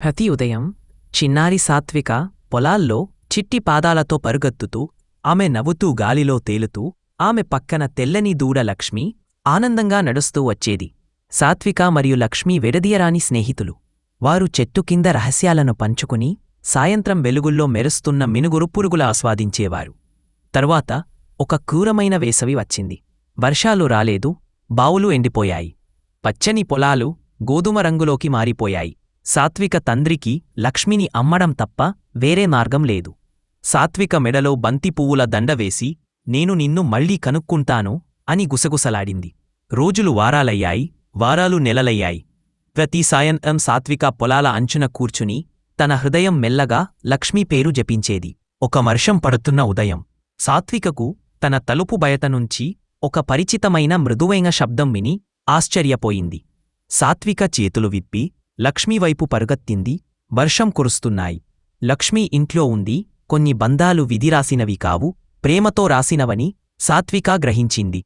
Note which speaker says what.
Speaker 1: ప్రతి ఉదయం చిన్నారి సాత్విక పొలాల్లో చిట్టి పాదాలతో పరుగెత్తుతూ, ఆమె నవ్వుతూ గాలిలో తేలుతూ, ఆమె పక్కన తెల్లని దూడ లక్ష్మి ఆనందంగా నడుస్తూ వచ్చేది. సాత్విక మరియు లక్ష్మి విడదీయరాని స్నేహితులు. వారు చెట్టు కింద రహస్యాలను పంచుకుని సాయంత్రం వెలుగుల్లో మెరుస్తున్న మినుగురు పురుగుల ఆస్వాదించేవారు. తరువాత ఒక క్రూరమైన వేసవి వచ్చింది. వర్షాలు రాలేదు, బావులు ఎండిపోయాయి. పచ్చని పొలాలు గోధుమ రంగులోకి మారిపోయాయి. సాత్విక తండ్రికి లక్ష్మిని అమ్మడం తప్ప వేరే మార్గం లేదు. సాత్విక మెడలో బంతి పువ్వుల దండవేసి, నేను నిన్ను మళ్లీ కనుక్కుంటాను అని గుసగుసలాడింది. రోజులు వారాలయ్యాయి, వారాలు నెలలయ్యాయి. ప్రతి సాయంత్రం సాత్విక పొలాల అంచున కూర్చుని తన హృదయం మెల్లగా లక్ష్మీ పేరు జపించేది. ఒక వర్షం పడుతున్న ఉదయం సాత్వికకు తన తలుపు బయటనుంచి ఒక పరిచితమైన మృదువైన శబ్దం విని ఆశ్చర్యపోయింది. సాత్విక చేతులు విప్పి లక్ష్మీవైపు పరుగెత్తింది. వర్షం కురుస్తున్నాయి. లక్ష్మీ ఇంట్లో ఉంది. కొన్ని బంధాలు విధిరాసినవి కావు, ప్రేమతో రాసినవని సాత్విక గ్రహించింది.